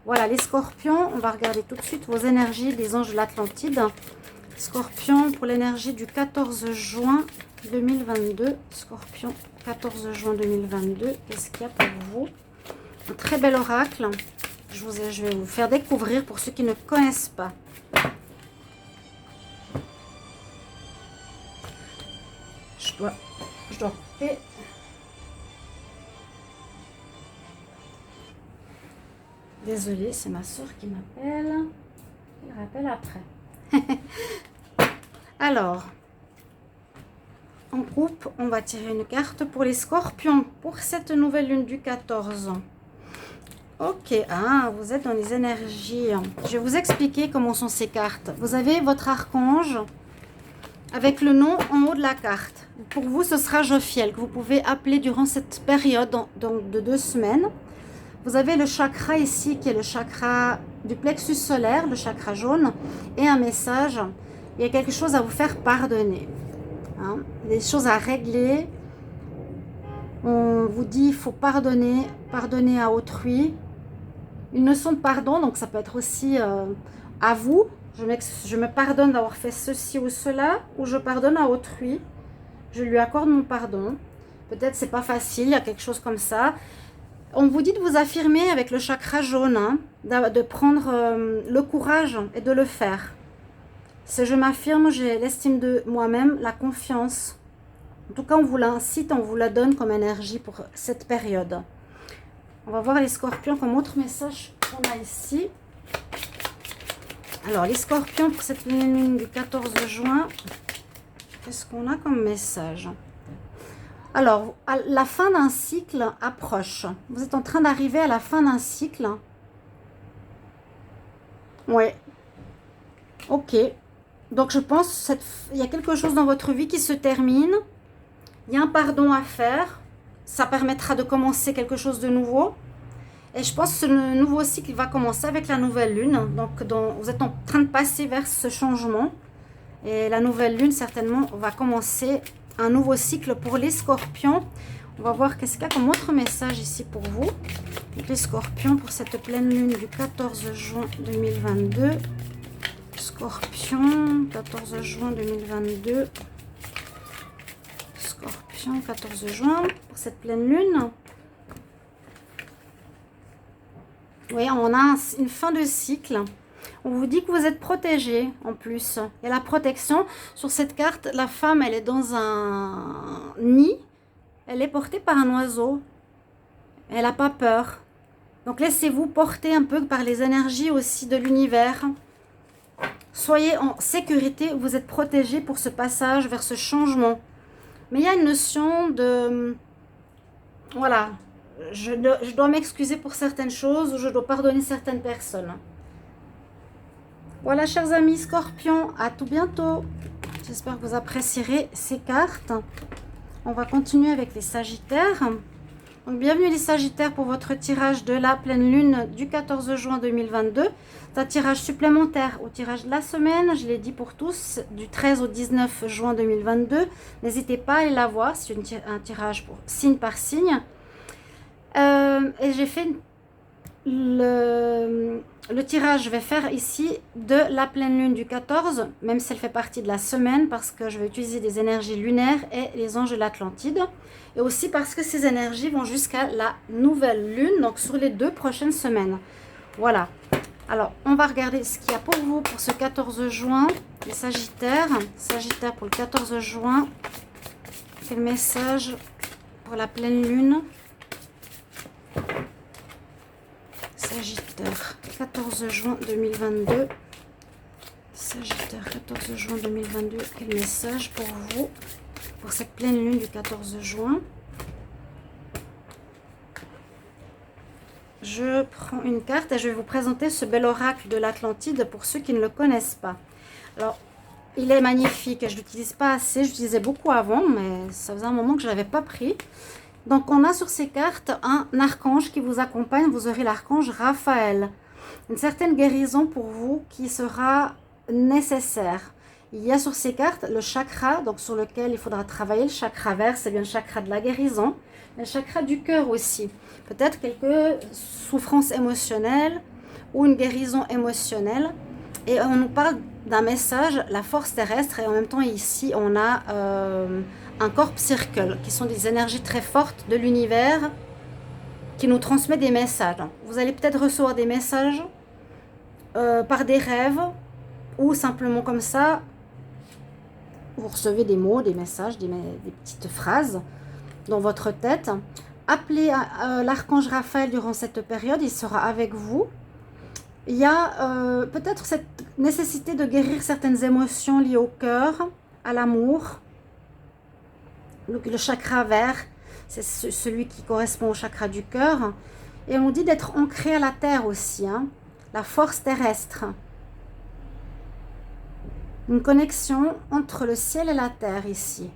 Voilà, les scorpions, on va regarder tout de suite vos énergies des anges de l'Atlantide. Scorpion pour l'énergie du 14 juin 2022. Scorpion, 14 juin 2022. Qu'est-ce qu'il y a pour vous? Un très bel oracle. Je vais vous faire découvrir pour ceux qui ne connaissent pas. Je dois couper. Désolée, c'est ma soeur qui m'appelle. Elle rappelle après. Alors, en groupe, on va tirer une carte pour les scorpions pour cette nouvelle lune du 14. Ok, vous êtes dans les énergies. Je vais vous expliquer comment sont ces cartes. Vous avez votre archange avec le nom en haut de la carte. Pour vous, ce sera Jophiel, que vous pouvez appeler durant cette période donc de 2 semaines. Vous avez le chakra ici, qui est le chakra du plexus solaire, le chakra jaune, et un message. Il y a quelque chose à vous faire pardonner. Des choses à régler. On vous dit, il faut pardonner à autrui. Une notion de pardon, donc ça peut être aussi à vous. Je me pardonne d'avoir fait ceci ou cela, ou je pardonne à autrui. Je lui accorde mon pardon. Peut-être c'est pas facile, il y a quelque chose comme ça. On vous dit de vous affirmer avec le chakra jaune, de prendre le courage et de le faire. Si je m'affirme, j'ai l'estime de moi-même, la confiance. En tout cas, on vous l'incite, on vous la donne comme énergie pour cette période. On va voir les scorpions comme autre message qu'on a ici. Alors, les scorpions pour cette lune du 14 juin, qu'est-ce qu'on a comme message ? Alors, la fin d'un cycle approche. Vous êtes en train d'arriver à la fin d'un cycle. Ouais. Ok. Donc, je pense qu'il y a quelque chose dans votre vie qui se termine. Il y a un pardon à faire. Ça permettra de commencer quelque chose de nouveau. Et je pense que ce nouveau cycle va commencer avec la nouvelle lune. Donc, vous êtes en train de passer vers ce changement. Et la nouvelle lune, certainement, va commencer un nouveau cycle pour les scorpions. On va voir qu'est-ce qu'il y a comme autre message ici pour vous. Les scorpions pour cette pleine lune du 14 juin 2022. Scorpion, 14 juin 2022. Scorpion, 14 juin pour cette pleine lune. Oui, on a une fin de cycle. On vous dit que vous êtes protégé en plus. Et la protection, sur cette carte, la femme, elle est dans un nid. Elle est portée par un oiseau. Elle n'a pas peur. Donc laissez-vous porter un peu par les énergies aussi de l'univers. Soyez en sécurité, vous êtes protégé pour ce passage vers ce changement. Mais il y a une notion de... Voilà, je dois m'excuser pour certaines choses ou je dois pardonner certaines personnes. Voilà, chers amis scorpions, à tout bientôt. J'espère que vous apprécierez ces cartes. On va continuer avec les sagittaires. Donc, bienvenue les sagittaires pour votre tirage de la pleine lune du 14 juin 2022. C'est un tirage supplémentaire au tirage de la semaine, je l'ai dit pour tous, du 13 au 19 juin 2022. N'hésitez pas à aller la voir, c'est un tirage pour signe par signe. Et j'ai fait le tirage, je vais faire ici de la pleine lune du 14, même si elle fait partie de la semaine, parce que je vais utiliser des énergies lunaires et les anges de l'Atlantide. Et aussi parce que ces énergies vont jusqu'à la nouvelle lune, donc sur les 2 prochaines semaines. Voilà. Alors, on va regarder ce qu'il y a pour vous pour ce 14 juin. Les Sagittaires. Sagittaire pour le 14 juin. Quel message pour la pleine lune? Sagittaire, 14 juin 2022. Sagittaire, 14 juin 2022. Quel message pour vous pour cette pleine lune du 14 juin? Je prends une carte et je vais vous présenter ce bel oracle de l'Atlantide pour ceux qui ne le connaissent pas. Alors, il est magnifique et je ne l'utilise pas assez. Je l'utilisais beaucoup avant, mais ça faisait un moment que je ne l'avais pas pris. Donc, on a sur ces cartes un archange qui vous accompagne. Vous aurez l'archange Raphaël. Une certaine guérison pour vous qui sera nécessaire. Il y a sur ces cartes le chakra, donc sur lequel il faudra travailler. Le chakra vert, c'est bien le chakra de la guérison. Le chakra du cœur aussi. Peut-être quelques souffrances émotionnelles ou une guérison émotionnelle. Et on nous parle d'un message, la force terrestre, et en même temps ici on a un corps circle, qui sont des énergies très fortes de l'univers qui nous transmet des messages. Vous allez peut-être recevoir des messages par des rêves ou simplement comme ça. Vous recevez des mots, des messages, des petites phrases dans votre tête. Appelez l'archange Raphaël durant cette période, il sera avec vous. Il y a peut-être cette nécessité de guérir certaines émotions liées au cœur, à l'amour. Le chakra vert, c'est celui qui correspond au chakra du cœur. Et on nous dit d'être ancré à la terre aussi, hein, la force terrestre. Une connexion entre le ciel et la terre ici.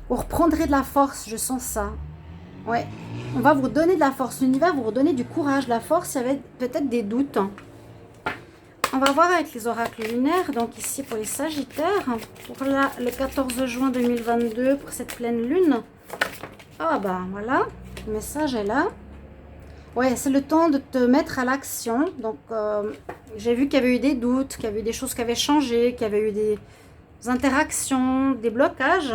Vous reprendrez de la force, je sens ça. Ouais, on va vous donner de la force. L'univers vous redonner du courage, de la force. Il y avait peut-être des doutes. On va voir avec les oracles lunaires. Donc ici pour les Sagittaires. Pour le 14 juin 2022, pour cette pleine lune. Ah bah voilà, le message est là. Ouais, c'est le temps de te mettre à l'action. Donc j'ai vu qu'il y avait eu des doutes, qu'il y avait eu des choses qui avaient changé, qu'il y avait eu des interactions, des blocages.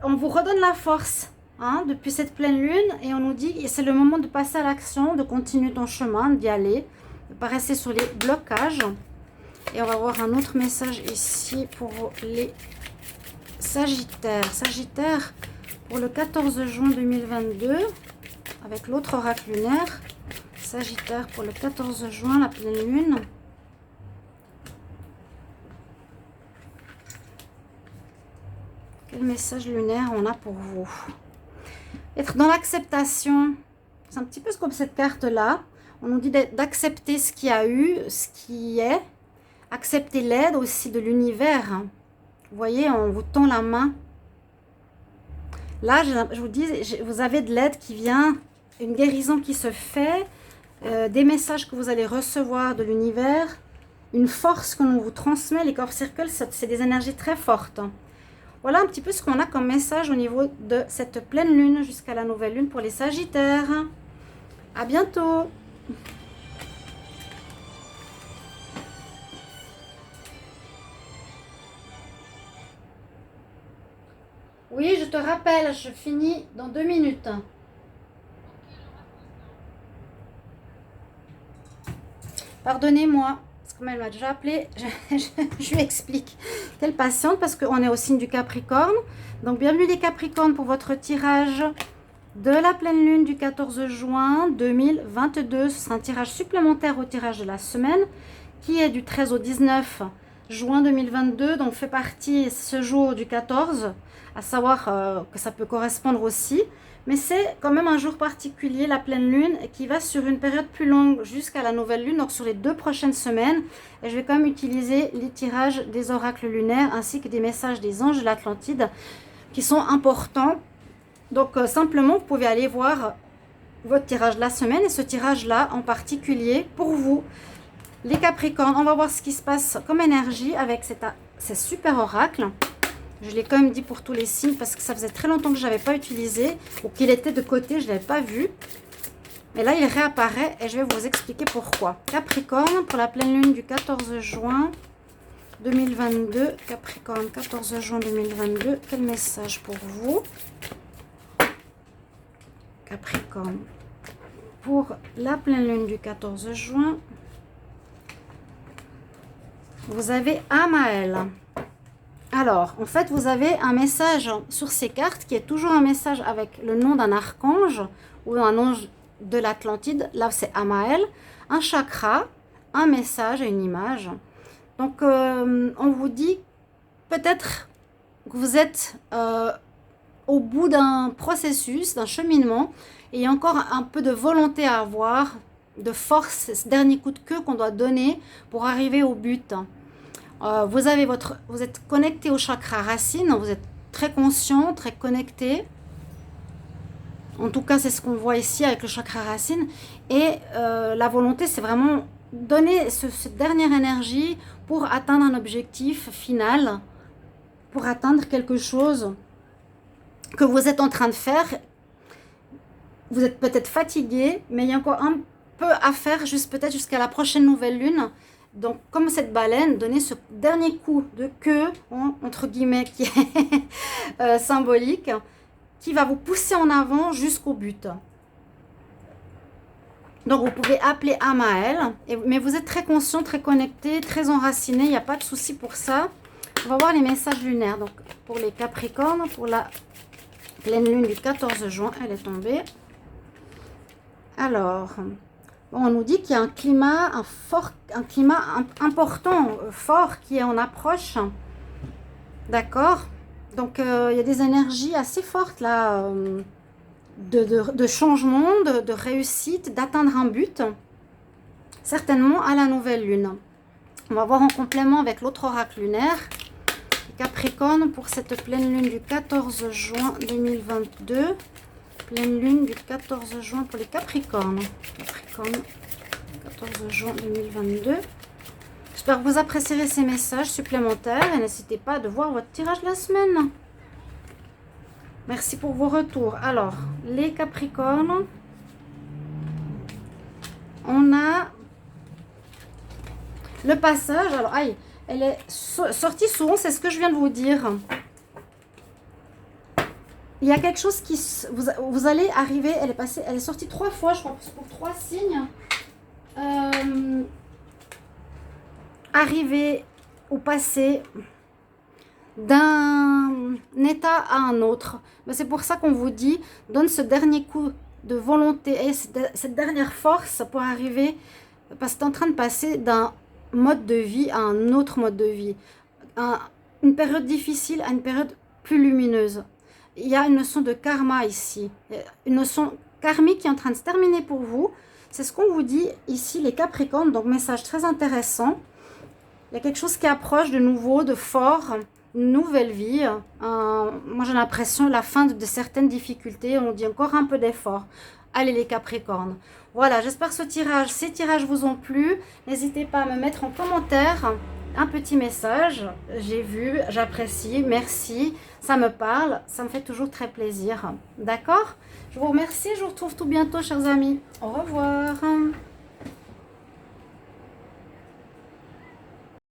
On vous redonne la force. Hein, depuis cette pleine lune, et on nous dit c'est le moment de passer à l'action, de continuer ton chemin, d'y aller, de ne pas rester sur les blocages. Et on va voir un autre message ici pour les Sagittaires. Sagittaire pour le 14 juin 2022 avec l'autre oracle lunaire. Sagittaire pour le 14 juin, la pleine lune. Quel message lunaire on a pour vous? Être dans l'acceptation, c'est un petit peu comme cette carte-là. On nous dit d'accepter ce qu'il y a eu, ce qui est. Accepter l'aide aussi de l'univers. Vous voyez, on vous tend la main. Là, je vous dis, vous avez de l'aide qui vient, une guérison qui se fait, des messages que vous allez recevoir de l'univers, une force que l'on vous transmet. Les corps circles, c'est des énergies très fortes. Voilà un petit peu ce qu'on a comme message au niveau de cette pleine lune jusqu'à la nouvelle lune pour les Sagittaires. À bientôt. Oui, je te rappelle, je finis dans 2 minutes. Pardonnez-moi. Comme elle m'a déjà appelé, je lui explique qu'elle patiente parce qu'on est au signe du Capricorne. Donc, bienvenue les Capricornes pour votre tirage de la pleine lune du 14 juin 2022. Ce sera un tirage supplémentaire au tirage de la semaine qui est du 13 au 19 juin 2022. Donc, fait partie ce jour du 14, à savoir que ça peut correspondre aussi. Mais c'est quand même un jour particulier, la pleine lune, qui va sur une période plus longue jusqu'à la nouvelle lune, donc sur les 2 prochaines semaines. Et je vais quand même utiliser les tirages des oracles lunaires ainsi que des messages des anges de l'Atlantide qui sont importants. Donc simplement, vous pouvez aller voir votre tirage de la semaine et ce tirage-là en particulier pour vous, les Capricornes. On va voir ce qui se passe comme énergie avec ces super oracles. Je l'ai quand même dit pour tous les signes parce que ça faisait très longtemps que je n'avais pas utilisé ou qu'il était de côté, je ne l'avais pas vu. Mais là, il réapparaît et je vais vous expliquer pourquoi. Capricorne, pour la pleine lune du 14 juin 2022. Capricorne, 14 juin 2022. Quel message pour vous? Capricorne, pour la pleine lune du 14 juin, vous avez Amaël. Alors, en fait, vous avez un message sur ces cartes qui est toujours un message avec le nom d'un archange ou un ange de l'Atlantide. Là, c'est Amaël. Un chakra, un message et une image. Donc, on vous dit peut-être que vous êtes au bout d'un processus, d'un cheminement, et il y a encore un peu de volonté à avoir, de force, ce dernier coup de queue qu'on doit donner pour arriver au but. Vous êtes connecté au chakra racine, vous êtes très conscient, très connecté. En tout cas, c'est ce qu'on voit ici avec le chakra racine. Et la volonté, c'est vraiment donner cette dernière énergie pour atteindre un objectif final, pour atteindre quelque chose que vous êtes en train de faire. Vous êtes peut-être fatigué, mais il y a encore un peu à faire, juste peut-être jusqu'à la prochaine nouvelle lune. Donc, comme cette baleine, donnez ce dernier coup de queue, entre guillemets, qui est symbolique, qui va vous pousser en avant jusqu'au but. Donc, vous pouvez appeler Amael, mais vous êtes très conscient, très connecté, très enraciné, il n'y a pas de souci pour ça. On va voir les messages lunaires. Donc, pour les Capricornes, pour la pleine lune du 14 juin, elle est tombée. Alors, on nous dit qu'il y a un climat, important, fort, qui est en approche. D'accord? Donc, il y a des énergies assez fortes là, de changement, de réussite, d'atteindre un but. Certainement à la nouvelle lune. On va voir en complément avec l'autre oracle lunaire. Capricorne pour cette pleine lune du 14 juin 2022. Pleine lune du 14 juin pour les Capricornes. Capricorne, 14 juin 2022. J'espère que vous apprécierez ces messages supplémentaires et n'hésitez pas à voir votre tirage de la semaine. Merci pour vos retours. Alors, les Capricornes, on a le passage. Alors, aïe, elle est sortie souvent, c'est ce que je viens de vous dire. Il y a quelque chose qui... Vous allez arriver, elle est sortie 3 fois, je crois, pour 3 signes. Arriver ou passer d'un état à un autre. C'est pour ça qu'on vous dit, donne ce dernier coup de volonté et cette dernière force pour arriver, parce que tu es en train de passer d'un mode de vie à un autre mode de vie. Une période difficile à une période plus lumineuse. Il y a une notion de karma ici, une notion karmique qui est en train de se terminer pour vous. C'est ce qu'on vous dit ici, les Capricornes, donc message très intéressant. Il y a quelque chose qui approche de nouveau, de fort, une nouvelle vie. Moi j'ai l'impression la fin de certaines difficultés, on dit encore un peu d'effort. Allez les Capricornes. Voilà, j'espère que ces tirages vous ont plu. N'hésitez pas à me mettre en commentaire un petit message. J'ai vu, j'apprécie, merci. Ça me parle, ça me fait toujours très plaisir. D'accord? Je vous remercie, je vous retrouve tout bientôt, chers amis. Au revoir.